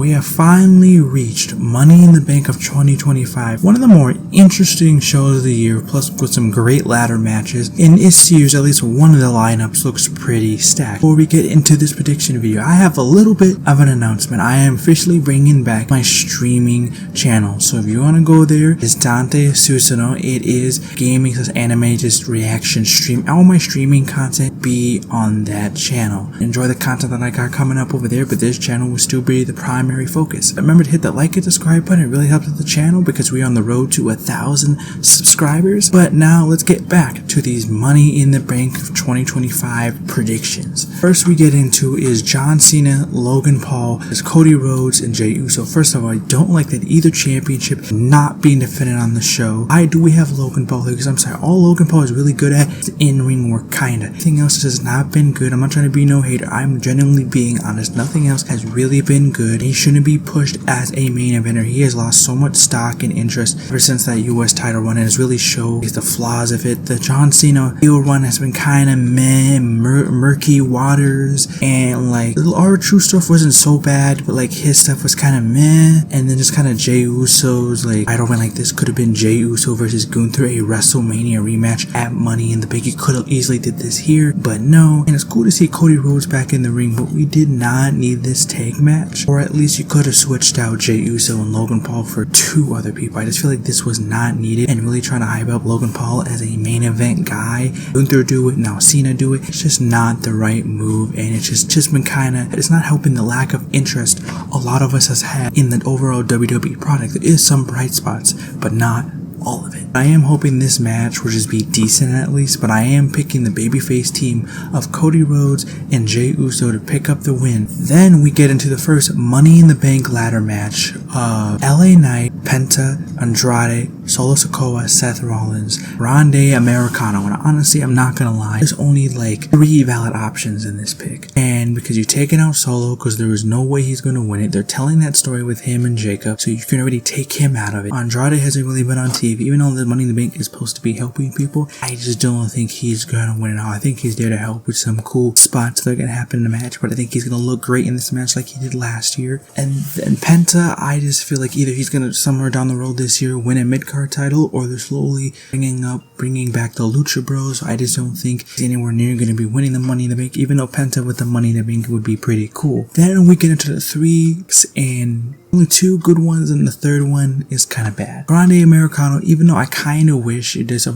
We have finally reached Money in the Bank of 2025, one of the more interesting shows of the year, plus with some great ladder matches. In this year's, at least one of the lineups looks pretty stacked. Before we get into this prediction video, I have a little bit of an announcement. I am officially bringing back my streaming channel, so if you want to go there, it's Dante Susano. It is gaming / anime, just reaction stream. All my streaming content be on that channel. Enjoy the content that I got coming up over there, but this channel will still be the primary focus. Remember to hit that like and subscribe button. It really helps with the channel because we're on the road to 1,000 subscribers. But now let's get back to these Money in the Bank of 2025 predictions. First we get into is John Cena, Logan Paul, is Cody Rhodes, and Jey Uso. First of all, I don't like that either championship not being defended on the show. Why do we have Logan Paul here? Because I'm sorry, all Logan Paul is really good at is in-ring work, kinda. Everything else has not been good. I'm not trying to be no hater. I'm genuinely being honest. Nothing else has really been good. He shouldn't be pushed as a main eventer. He has lost so much stock and interest ever since that US title run, and has really showed the flaws of it. The John Cena heel run has been kind of meh, murky waters, and like our true stuff wasn't so bad, but like his stuff was kind of meh. And then just kind of Jey Uso's like title run, like this could have been Jey Uso versus Gunther, a WrestleMania rematch at Money in the Bank. He could have easily did this here, but no. And it's cool to see Cody Rhodes back in the ring, but we did not need this tag match, or at least you could have switched out Jey Uso and Logan Paul for two other people. I just feel like this was not needed, and really trying to hype up Logan Paul as a main event guy. Gunther do it, now Cena do it. It's just not the right move, and it's just been it's not helping the lack of interest a lot of us has had in the overall WWE product. There is some bright spots, but not all of it. I am hoping this match will just be decent at least, but I am picking the babyface team of Cody Rhodes and Jey Uso to pick up the win. Then we get into the first Money in the Bank ladder match of LA Knight, Penta, Andrade, Solo Sikoa, Seth Rollins, Grande Americano. And honestly, I'm not gonna lie, there's only like 3 valid options in this pick. And because you're taking out Solo because there is no way he's gonna win it, they're telling that story with him and Jacob, so you can already take him out of it. Andrade hasn't really been on TV. Even though the Money in the Bank is supposed to be helping people, I just don't think he's gonna win it all. I think he's there to help with some cool spots that are gonna happen in the match, but I think he's gonna look great in this match like he did last year. And then Penta, I just feel like either he's gonna somewhere down the road this year win a mid-card title, or they're slowly bringing back the Lucha Bros. I just don't think he's anywhere near gonna be winning the Money in the Bank, even though Penta with the Money in the Bank would be pretty cool. Then we get into the 3s, and only 2 good ones, and the third one is kind of bad. Grande Americano, even though I kind of wish there's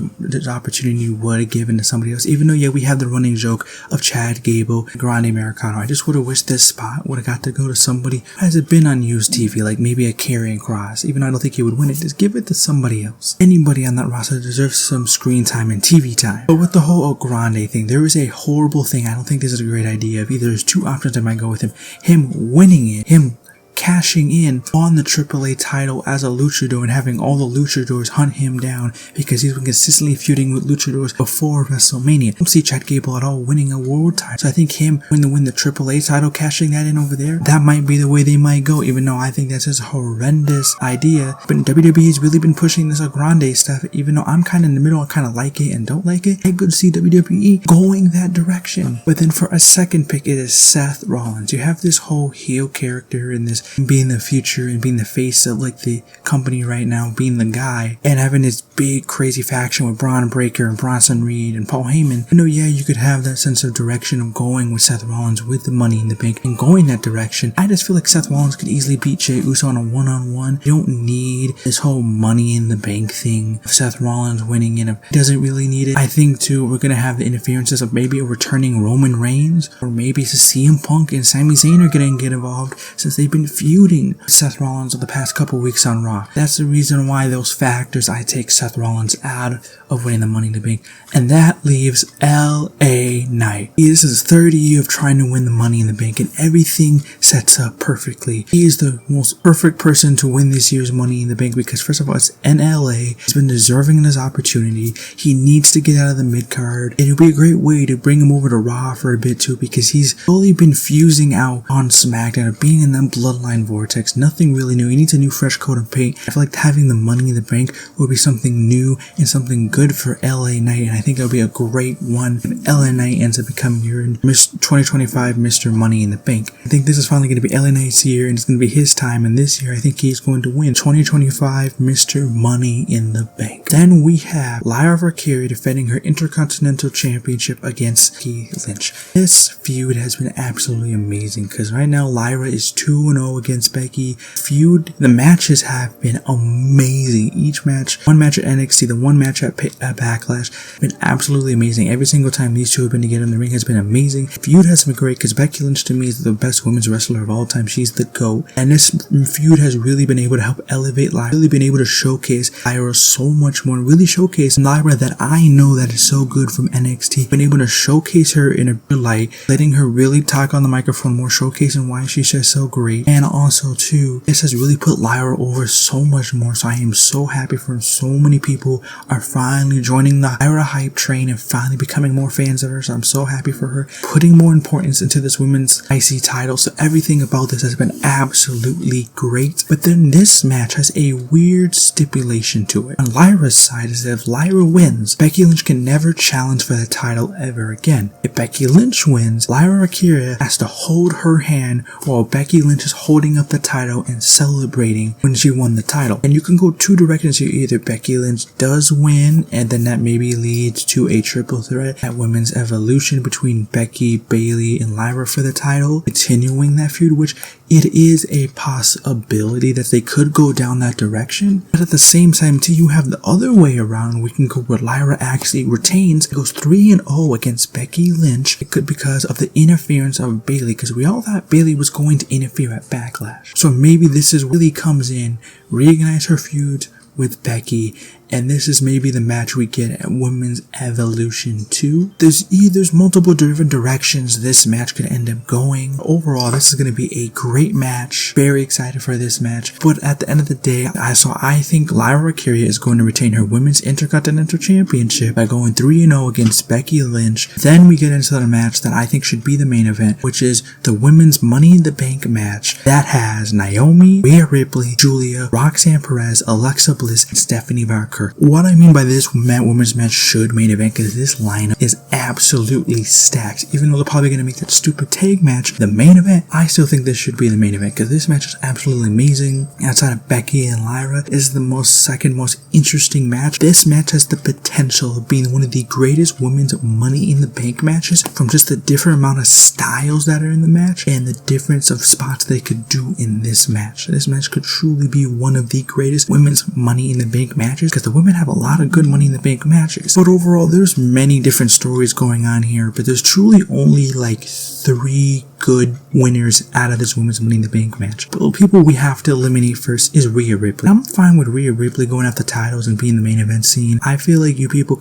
opportunity would have given to somebody else, even though, yeah, we have the running joke of Chad Gable, Grande Americano, I just would have wished this spot would have got to go to somebody who hasn't been on used TV, like maybe a Karrion Kross. Even though I don't think he would win it, just give it to somebody else. Anybody on that roster deserves some screen time and TV time. But with the whole Grande thing, there is a horrible thing. I don't think this is a great idea. Of either there's 2 options I might go with him winning it, him cashing in on the AAA title as a luchador and having all the luchadors hunt him down because he's been consistently feuding with luchadors before WrestleMania. I don't see Chad Gable at all winning a world title, so I think him win the AAA title, cashing that in over there, that might be the way they might go, even though I think that's just a horrendous idea. But WWE's really been pushing this Grande stuff, even though I'm kind of in the middle. I kind of like it and don't like it. I could see WWE going that direction. But then for a second pick, it is Seth Rollins. You have this whole heel character in this, being the future and being the face of like the company right now, being the guy, and having this big crazy faction with Braun Breaker and Bronson Reed and Paul Heyman. You know, yeah, you could have that sense of direction of going with Seth Rollins with the Money in the Bank and going that direction. I just feel like Seth Rollins could easily beat Jey Uso on a one-on-one. You don't need this whole Money in the Bank thing of Seth Rollins winning it. He doesn't really need it. I think too, we're gonna have the interferences of maybe a returning Roman Reigns, or maybe it's a CM Punk and Sami Zayn are gonna get involved, since they've been feuding Seth Rollins over the past couple weeks on Raw. That's the reason why those factors I take Seth Rollins out of winning the Money in the Bank. And that leaves LA Knight. This is his 3rd year of trying to win the Money in the Bank, and everything sets up perfectly. He is the most perfect person to win this year's Money in the Bank because, first of all, it's in LA. He's been deserving of his opportunity. He needs to get out of the mid-card, and it would be a great way to bring him over to Raw for a bit too, because he's slowly been fusing out on SmackDown, being in that bloodline storyline vortex, nothing really new. He needs a new fresh coat of paint. I feel like having the Money in the Bank would be something new and something good for LA Knight, and I think it would be a great one if LA Knight ends up becoming your 2025 Mr. Money in the Bank. I think this is finally going to be LA Knight's year, and it's going to be his time, and this year I think he's going to win 2025 Mr. Money in the Bank. Then we have Lyra Valkyria defending her Intercontinental Championship against Becky Lynch. This feud has been absolutely amazing because right now Lyra is 2-0 against Becky. The matches have been amazing. Each match, one match at NXT, the one match at Backlash, been absolutely amazing. Every single time these two have been together in the ring has been amazing. Feud has been great because Becky Lynch to me is the best women's wrestler of all time. She's the GOAT. And this feud has really been able to help elevate Lyra, really been able to showcase Lyra so much more, really showcase Lyra that I know that is so good from NXT. Been able to showcase her in a good light, letting her really talk on the microphone more, showcasing why she's just so great. And also too, this has really put Lyra over so much more. So I am so happy for so many people are finally joining the Lyra hype train and finally becoming more fans of her. So I'm so happy for her, putting more importance into this women's IC title. So everything about this has been absolutely great. But then this match has a weird stipulation to it. On Lyra's side is that if Lyra wins, Becky Lynch can never challenge for the title ever again. If Becky Lynch wins, Lyra Valkyria has to hold her hand while Becky Lynch is holding up the title and celebrating when she won the title. And you can go two directions here. Either Becky Lynch does win, and then that maybe leads to a triple threat at Women's Evolution between Becky, Bayley, and Lyra for the title, continuing that feud, which it is a possibility that they could go down that direction. But at the same time, too, you have the other way around. We can go where Lyra actually retains, goes 3-0 against Becky Lynch. It could because of the interference of Bayley, because we all thought Bayley was going to interfere at Backlash. So maybe this is really comes in, reignites her feud with Becky, and this is maybe the match we get at Women's Evolution 2. There's multiple different directions this match could end up going. Overall, this is going to be a great match. Very excited for this match. But at the end of the day, I think Lyra Valkyria is going to retain her Women's Intercontinental Championship by going 3-0 against Becky Lynch. Then we get into the match that I think should be the main event, which is the Women's Money in the Bank match that has Naomi, Rhea Ripley, Julia, Roxanne Perez, Alexa Bliss, and Stephanie Barker. What I mean by this women's match should main event, because this lineup is absolutely stacked. Even though they're probably going to make that stupid tag match the main event, I still think this should be the main event because this match is absolutely amazing. Outside of Becky and Lyra, is the second most interesting match. This match has the potential of being one of the greatest women's Money in the Bank matches from just the different amount of styles that are in the match and the difference of spots they could do in this match. This match could truly be one of the greatest women's Money in the Bank matches because the women have a lot of good Money in the Bank matches. But overall, there's many different stories going on here, but there's truly only like 3 good winners out of this women's Money in the Bank match. But the people we have to eliminate first is Rhea Ripley. I'm fine with Rhea Ripley going after titles and being the main event scene. I feel like people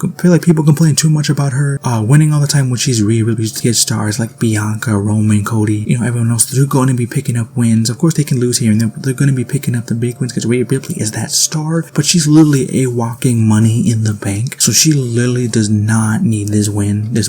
complain too much about her winning all the time when she's Rhea Ripley to get stars like Bianca, Roman, Cody, everyone else. They're going to be picking up wins. Of course, they can lose here and there, but they're going to be picking up the big wins because Rhea Ripley is that star. But she's literally a walking Money in the Bank, so she literally does not need this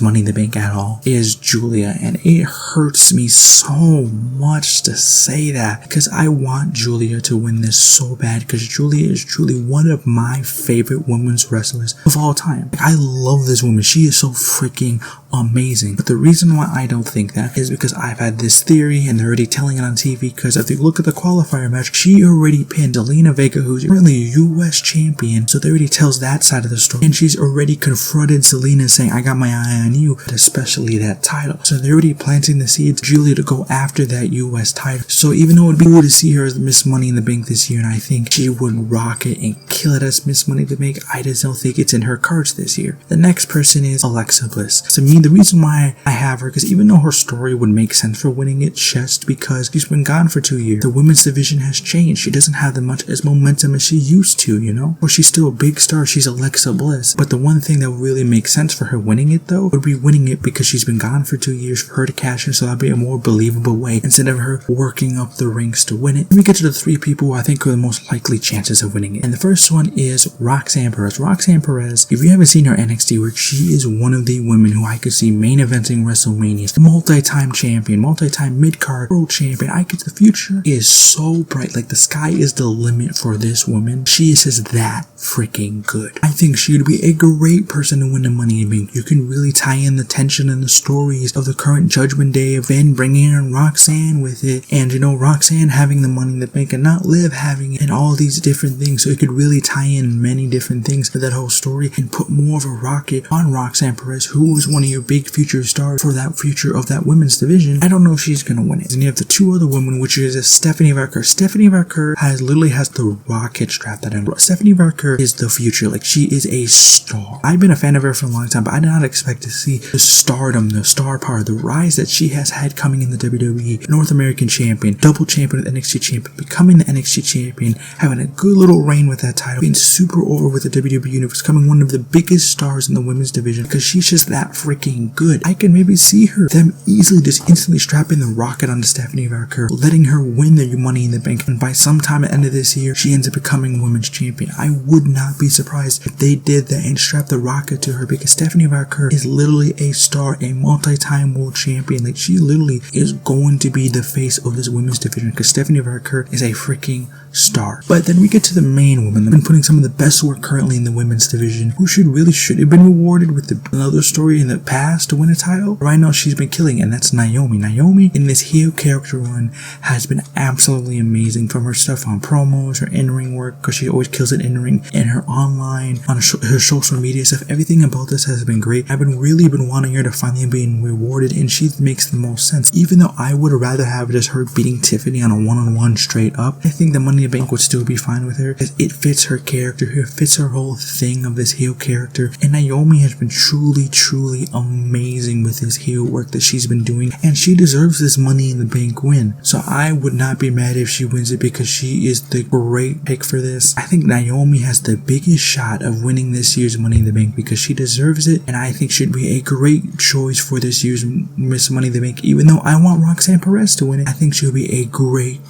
Money in the Bank at all. It is Julia, and it hurts me so much to say that because I want Julia to win this so bad because Julia is truly one of my favorite women's wrestlers of all time. I love this woman. She is so freaking amazing. But the reason why I don't think that is because I've had this theory and they're already telling it on TV, because if you look at the qualifier match, she already pinned Zelina Vega, who's currently a US champion, so they already tells that side of the story, and she's already confronted Zelina saying, I got my eye on you, but especially that title. So they're already planting the seeds for Julia to go after that US title. So even though it would be cool to see her as Miss Money in the Bank this year, and I think she would rock it and kill it as Miss Money in the Bank, I just don't think it's in her cards this year. The next person is Alexa Bliss. To me, the reason why I have her, because even though her story would make sense for winning it, just because she's been gone for 2 years, the women's division has changed. She doesn't have much as momentum as she used to, Or she's still a big star. She's Alexa Bliss. But the one thing that would really make sense for her winning it, though, would be winning it because she's been gone for 2 years for her to cash in, so that'd be a more believable way instead of her working up the ranks to win it. Let me get to the 3 people who I think are the most likely chances of winning it. And the first one is Roxanne Perez. Roxanne Perez, if you haven't seen her NXT work, she is one of the women who I could see main eventing WrestleMania, multi-time champion, multi-time mid-card world champion. The future is so bright. Like, the sky is the limit for this woman. She is just that freaking good. I think she would be a great person to win the Money in the Bank. You can really tie in the tension and the stories of the current Judgment Day event, bringing in Roxanne with it, and Roxanne having the Money in the Bank and not Liv having it, and all these different things. So it could really tie in many different things for that whole story and put more of a rocket on Roxanne Perez, who is one of your big future stars for that future of that women's division. I don't know if she's gonna win it. And you have the two other women, which is Stephanie Vaquer. Stephanie Vaquer literally has the rocket strapped at her. Stephanie Vaquer is the future. Like, she is a star. I've been a fan of her for a long time, but I did not expect to see the stardom, the star power, the rise that she has had coming in the WWE. North American champion, double champion with NXT champion, becoming the NXT champion, having a good little reign with that title, being super over with the WWE universe, becoming one of the biggest stars in the women's division because she's just that freaking good. I can maybe see them easily just instantly strapping the rocket onto Stephanie Vaquer, letting her win the Money in the Bank, and by some time at the end of this year, she ends up becoming women's champion. I would not be surprised if they did that and strapped the rocket to her, because Stephanie Vaquer is literally a star, a multi-time world champion. Like, she literally is going to be the face of this women's division because Stephanie Vaquer is a freaking star. But then we get to the main woman. They've been putting some of the best work currently in the women's division, who should have been rewarded with another story in the past to win a title. Right now, she's been killing, and that's Naomi. Naomi in this heel character run has been absolutely amazing, from her stuff on promos, her in-ring work, because she always kills it in-ring, and her online, on her social media stuff. Everything about this has been great. I've really been wanting her to finally be rewarded, and she makes the most sense. Even though I would rather have just her beating Tiffany on a one-on-one straight up, I think the Money in the Bank would still be fine with her, because it fits her character, it fits her whole thing of this heel character. And Naomi has been truly amazing with this heel work that she's been doing, and she deserves this Money in the Bank win. So I would not be mad if she wins it, because she is the great pick for this. I think Naomi has the biggest shot of winning this year's Money in the Bank because she deserves it, and I think she'd be a great choice for this year's Miss Money in the Bank. Even though I want Roxanne Perez to win it, I think she'll be a great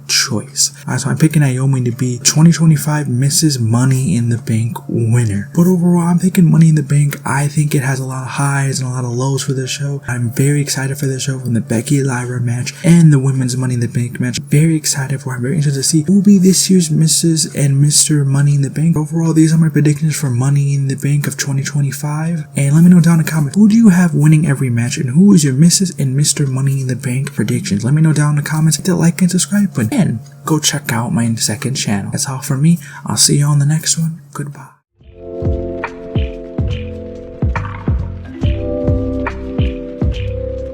choice. So I'm picking Naomi to be 2025 Mrs. Money in the Bank winner. But overall, I'm picking Money in the Bank. I think it has a lot of highs and a lot of lows for this show. I'm very excited for this show, from the Becky Lyra match and the women's Money in the Bank match. Very excited for it. I'm very interested to see who will be this year's Mrs. and Mr. Money in the Bank. Overall, these are my predictions for Money in the Bank of 2025. And let me know down in the comments, who do you have winning every match, and who is your Mrs. and Mr. Money in the Bank predictions? Let me know down in the comments. Hit the like and subscribe button, and go check out my second channel. That's all for me. I'll see you on the next one. Goodbye.